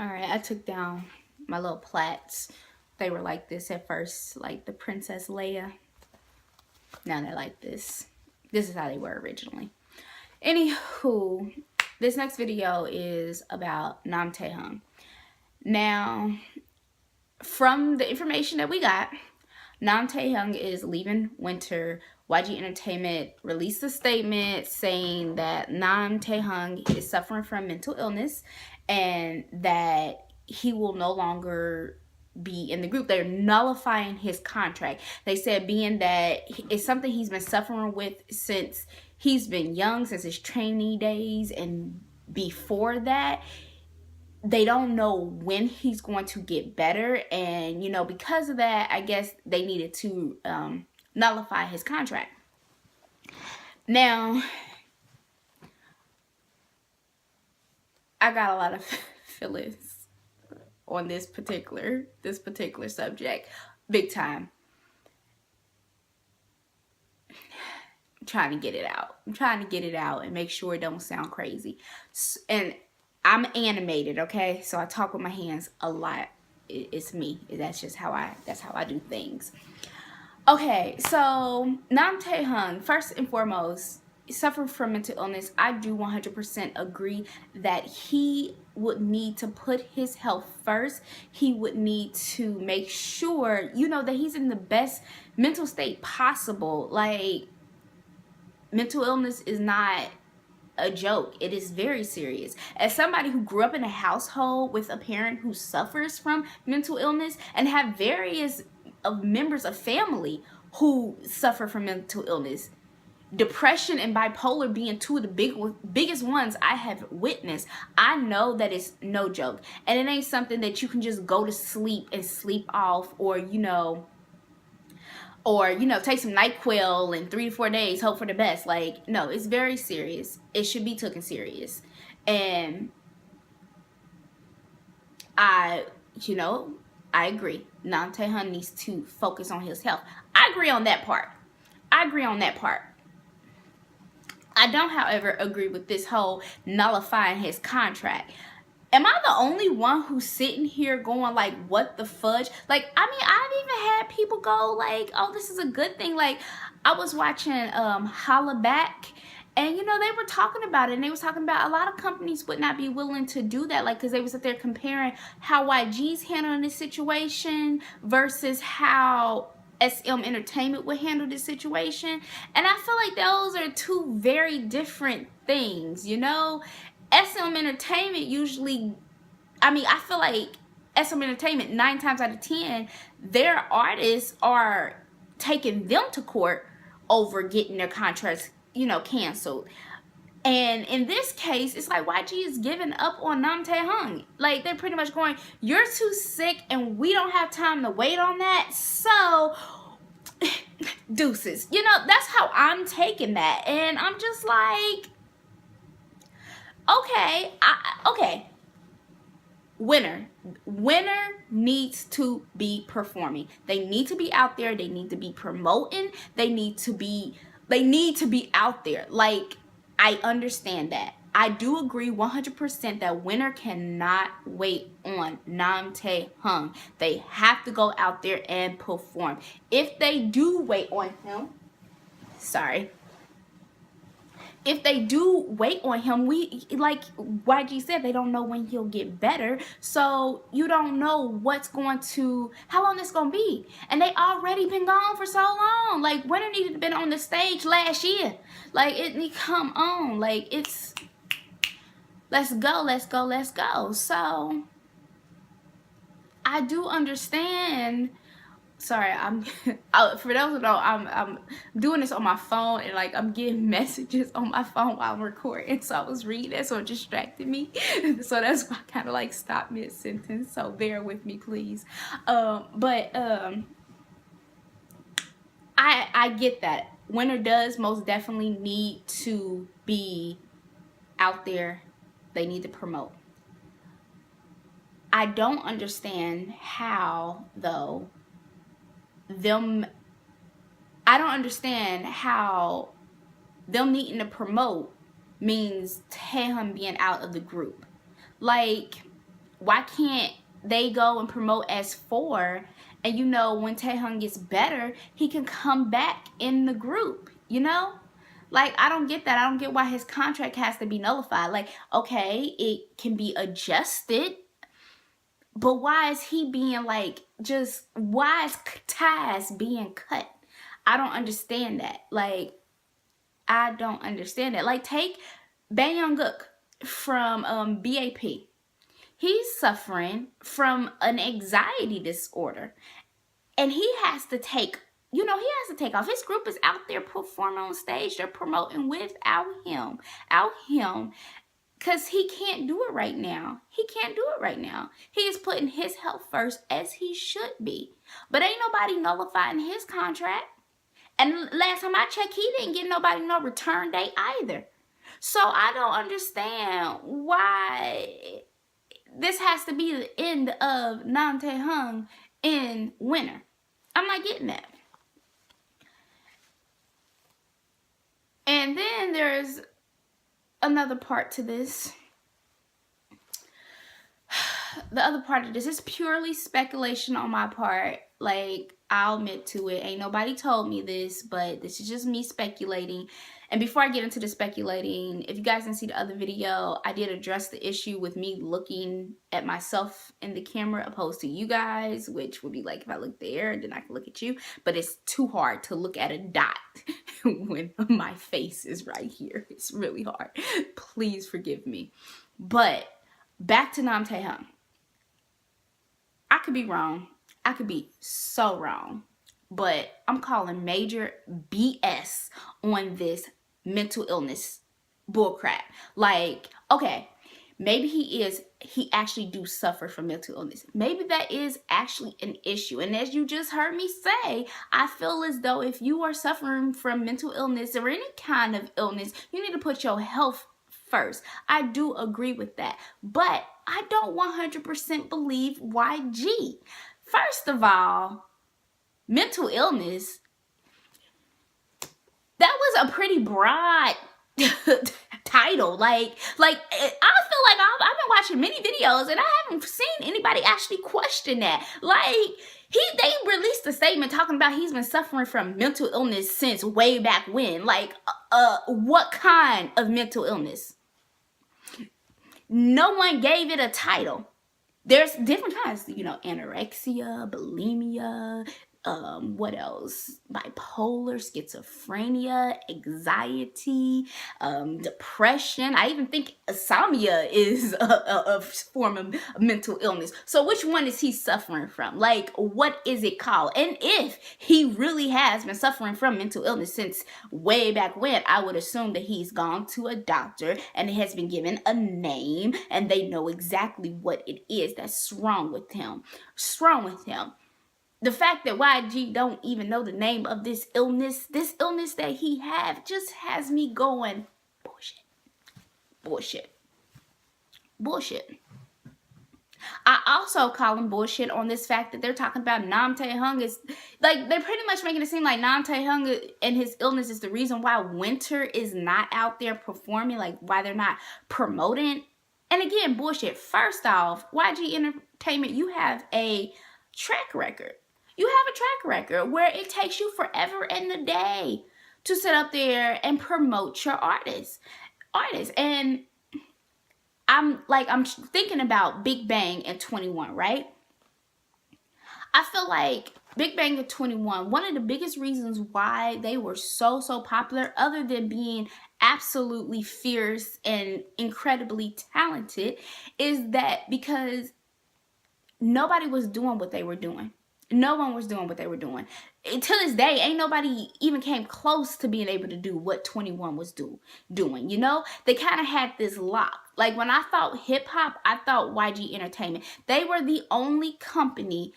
Alright, I took down my little plaits. They were like this at first, like the Princess Leia. Now they're like this. This is how they were originally. Anywho, this next video is about Nam Taehyun. Now, from the information that we got, Nam Taehyun is leaving Winter. YG Entertainment released a statement saying that Nam Taehyun is suffering from mental illness and that he will no longer be in the group. They're nullifying his contract. They said being that it's something he's been suffering with since he's been young, since his trainee days, and before that, they don't know when he's going to get better. And, you know, because of that, I guess they needed to nullify his contract. Now, I got a lot of feelings on this particular subject, big time. I'm trying to get it out. I'm trying to get it out and make sure it don't sound crazy. And I'm animated, okay? So I talk with my hands a lot. It's me. That's just how I do things. Okay, so Nam Taehyun, first and foremost, suffering from mental illness. I do 100% agree that he would need to put his health first. He would need to make sure, you know, that he's in the best mental state possible. Like, mental illness is not a joke. It is very serious. As somebody who grew up in a household with a parent who suffers from mental illness and have various members of family who suffer from mental illness, depression and bipolar being two of the biggest ones I have witnessed, I know that it's no joke. And it ain't something that you can just go to sleep and sleep off, or you know, take some NyQuil in 3 to 4 days, hope for the best. Like, no, it's very serious. It should be taken serious. And I agree. Nam Taehyun needs to focus on his health. I agree on that part. I don't, however, agree with this whole nullifying his contract. Am I the only one who's sitting here going like, what the fudge? Like, I mean, I've even had people go like, oh, this is a good thing. Like, I was watching Holla Back, and you know, they were talking about it, and they was talking about a lot of companies would not be willing to do that, like, because they was up there comparing how YG's handling this situation versus how SM Entertainment would handle this situation. And I feel like those are two very different things, you know? SM Entertainment usually, I mean, I feel like SM Entertainment, 9 times out of 10, their artists are taking them to court over getting their contracts, you know, canceled. And in this case, it's like YG is giving up on Nam Taehyun. Like, they're pretty much going, you're too sick and we don't have time to wait on that, so deuces. You know, that's how I'm taking that. And I'm just like, okay, okay. Winner needs to be performing. They need to be out there. They need to be promoting. They need to be out there. Like, I understand that. I do agree 100% that Winner cannot wait on Nam Taehyun. They have to go out there and perform. If they do wait on him, if they do wait on him, like YG said, they don't know when he'll get better. So you don't know how long it's going to be. And they already been gone for so long. Like, Winner needed to have been on the stage last year. Like, come on. Like, it's, let's go. So I do understand. Sorry, for those who know, I'm doing this on my phone, and like I'm getting messages on my phone while I'm recording, so I was reading that, so it distracted me. So that's why I kind of like stopped mid-sentence, so bear with me, please. I get that. Winner does most definitely need to be out there. They need to promote. I don't understand how, though, I don't understand how them needing to promote means Taehyun being out of the group. Like, why can't they go and promote as 4? And you know, when Taehyun gets better, he can come back in the group, you know? Like, I don't get that. I don't get why his contract has to be nullified. Like, okay, it can be adjusted, but why is he being like, just, why is ties being cut? I don't understand that. Like, I don't understand that. Like, take Bang Young-gook from BAP. He's suffering from an anxiety disorder. And he has to take, you know, he has to take off. His group is out there performing on stage. They're promoting without him. Because he can't do it right now. He can't do it right now. He is putting his health first, as he should be. But ain't nobody nullifying his contract. And last time I checked, he didn't get nobody no return date either. So I don't understand why this has to be the end of Nam Taehyun in winter. I'm not getting that. And then there's another part to this. The other part of this is purely speculation on my part. Like, I'll admit to it. Ain't nobody told me this, but this is just me speculating. And before I get into the speculating, if you guys didn't see the other video, I did address the issue with me looking at myself in the camera opposed to you guys, which would be like if I look there, then I can look at you. But it's too hard to look at a dot when my face is right here. It's really hard. Please forgive me. But back to Nam Taehyun. I could be wrong. I could be so wrong. But I'm calling major BS on this mental illness bullcrap. Like, okay, maybe he actually do suffer from mental illness. Maybe that is actually an issue. And as you just heard me say, I feel as though if you are suffering from mental illness or any kind of illness, you need to put your health first. I do agree with that. But I don't 100% believe YG. First of all, mental illness, that was a pretty broad title. Like I feel like I've been watching many videos and I haven't seen anybody actually question that. Like, they released a statement talking about he's been suffering from mental illness since way back when. Like, what kind of mental illness? No one gave it a title. There's different kinds, you know, anorexia, bulimia, what else? Bipolar, schizophrenia, anxiety, depression. I even think insomnia is a form of mental illness. So which one is he suffering from? Like, what is it called? And if he really has been suffering from mental illness since way back when, I would assume that he's gone to a doctor and it has been given a name and they know exactly what it is that's wrong with him. What's wrong with him? The fact that YG don't even know the name of this illness that he have, just has me going, bullshit. I also call him bullshit on this fact that they're talking about Nam Taehyun is, like, they're pretty much making it seem like Nam Taehyun and his illness is the reason why Winter is not out there performing, like why they're not promoting. And again, bullshit. First off, YG Entertainment, you have a track record. You have a track record where it takes you forever and a day to sit up there and promote your artists. And I'm thinking about Big Bang and 21, right? I feel like Big Bang and 21, one of the biggest reasons why they were so popular, other than being absolutely fierce and incredibly talented, is that because nobody was doing what they were doing. No one was doing what they were doing. Until this day, ain't nobody even came close to being able to do what 21 was doing. You know, they kind of had this lock. Like, when I thought hip hop, I thought YG Entertainment. They were the only company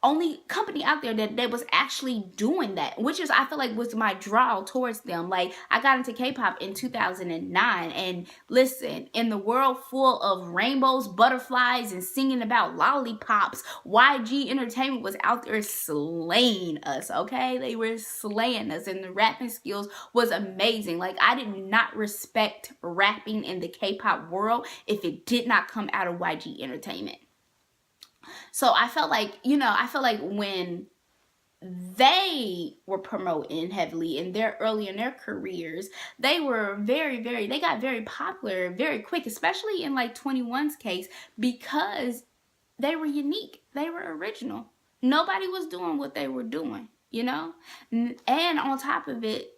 only company out there that was actually doing that, which is, I feel like, was my draw towards them. Like, I got into K-pop in 2009, and listen, in the world full of rainbows, butterflies, and singing about lollipops, YG Entertainment was out there slaying us, okay? They were slaying us, and the rapping skills was amazing. Like, I did not respect rapping in the K-pop world if it did not come out of YG Entertainment. So I felt like, when they were promoting heavily early in their careers, they were they got very popular very quick, especially in like 21's case, because they were unique. They were original. Nobody was doing what they were doing, And on top of it,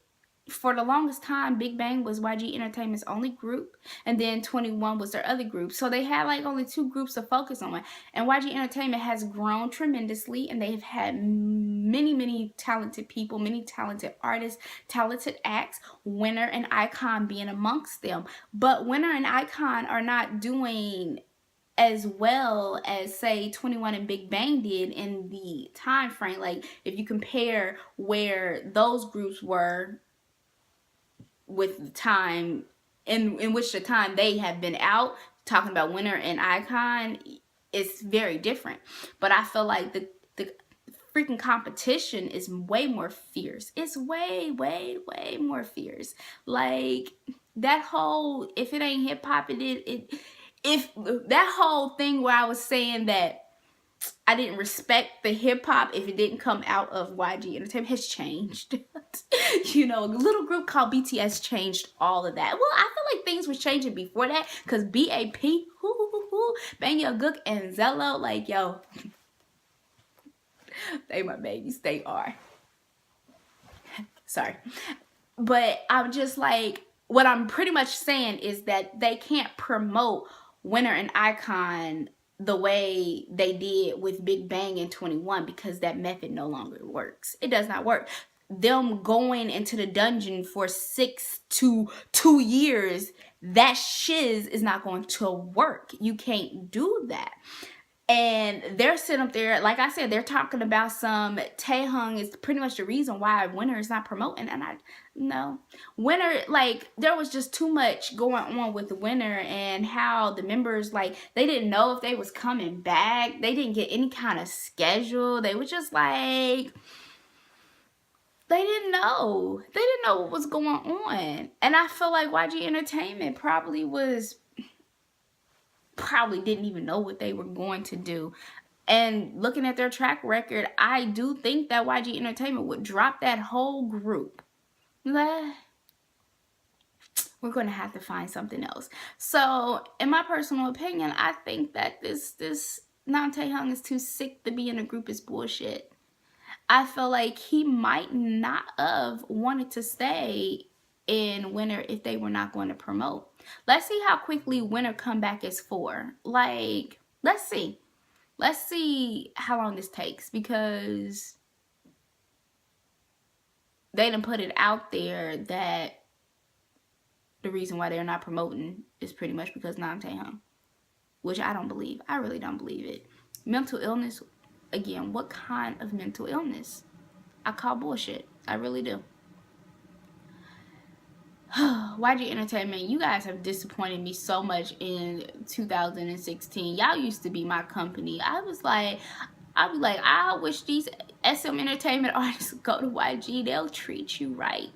for the longest time, Big Bang was YG Entertainment's only group, and then 21 was their other group. So they had like only two groups to focus on. And YG Entertainment has grown tremendously, and they've had many talented people, many talented artists, talented acts, Winner and Icon being amongst them. But Winner and Icon are not doing as well as, say, 21 and Big Bang did in the time frame. Like, if you compare where those groups were with the time in which the time they have been out, talking about Winner and Icon, it's very different. But I feel like the freaking competition is way more fierce. It's way more fierce. Like, that whole, if it ain't hip hop, if that whole thing where I was saying that I didn't respect the hip hop if it didn't come out of YG Entertainment has changed. A little group called BTS changed all of that. Well, I feel like things were changing before that, because BAP, Bang Gook, and Zello, like, yo, they my babies. They are. Sorry. But I'm just like, what I'm pretty much saying is that they can't promote Winner and Icon the way they did with Big Bang and 21, because that method no longer works. It does not work. Them going into the dungeon for 6 to 2 years, that shiz is not going to work. You can't do that. And they're sitting up there, like I said, they're talking about some Taehyun is pretty much the reason why Winner is not promoting. And no. Winner, like, there was just too much going on with Winner, and how the members, like, they didn't know if they was coming back. They didn't get any kind of schedule. They were just like, they didn't know. They didn't know what was going on. And I feel like YG Entertainment probably didn't even know what they were going to do. And looking at their track record, I do think that YG Entertainment would drop that whole group. We're going to have to find something else. So, in my personal opinion, I think that this Nam Taehyun is too sick to be in a group is bullshit. I feel like he might not have wanted to stay in Winner if they were not going to promote. Let's see how quickly Winner comeback is for. Like, let's see. Let's see how long this takes, because they done put it out there that the reason why they're not promoting is pretty much because Nam Taehyun, which I don't believe. I really don't believe it. Mental illness, again, what kind of mental illness? I call bullshit. I really do. YG Entertainment, you guys have disappointed me so much in 2016. Y'all used to be my company. I'd be like, I wish these SM Entertainment artists go to YG. They'll treat you right.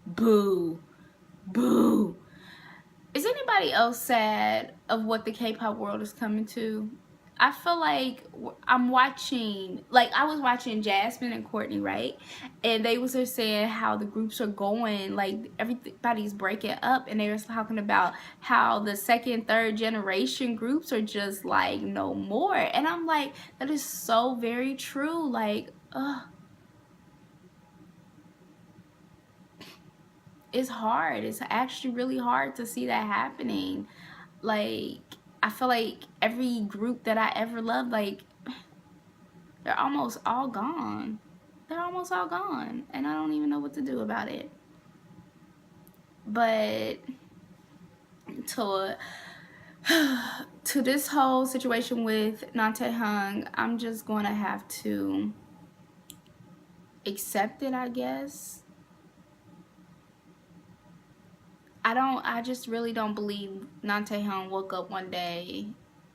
Boo. Boo. Is anybody else sad of what the K-pop world is coming to? I feel like I'm watching, like, I was watching Jasmine and Courtney, right? And they was just saying how the groups are going, like, everybody's breaking up, and they were talking about how the second, third generation groups are just, like, no more. And I'm like, that is so very true. Like, it's hard. It's actually really hard to see that happening. Like, I feel like every group that I ever loved, like, they're almost all gone. They're almost all gone. And I don't even know what to do about it. But To this whole situation with Taehyun, I'm just going to have to accept it, I guess. I just really don't believe Taehyun woke up one day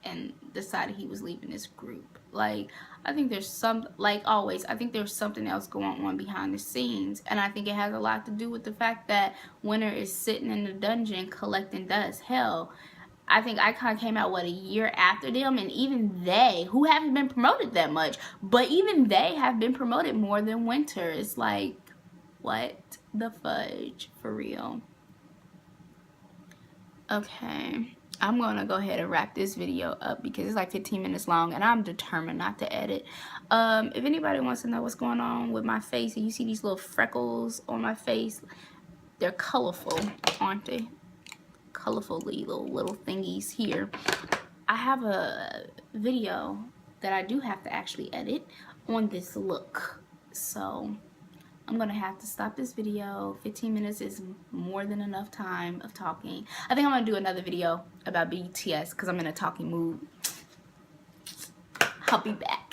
and decided he was leaving this group. Like, I think there's like always, I think there's something else going on behind the scenes. And I think it has a lot to do with the fact that Winter is sitting in the dungeon collecting dust. Hell, I think Icon came out, what, a year after them? And even they, who haven't been promoted that much, but even they have been promoted more than Winter. It's like, what the fudge, for real? Okay, I'm gonna go ahead and wrap this video up because it's like 15 minutes long and I'm determined not to edit. If anybody wants to know what's going on with my face and you see these little freckles on my face, they're colorful, aren't they? Colorfully little thingies here. I have a video that I do have to actually edit on this look, so I'm gonna have to stop this video. 15 minutes is more than enough time of talking. I think I'm gonna do another video about BTS because I'm in a talking mood. I'll be back.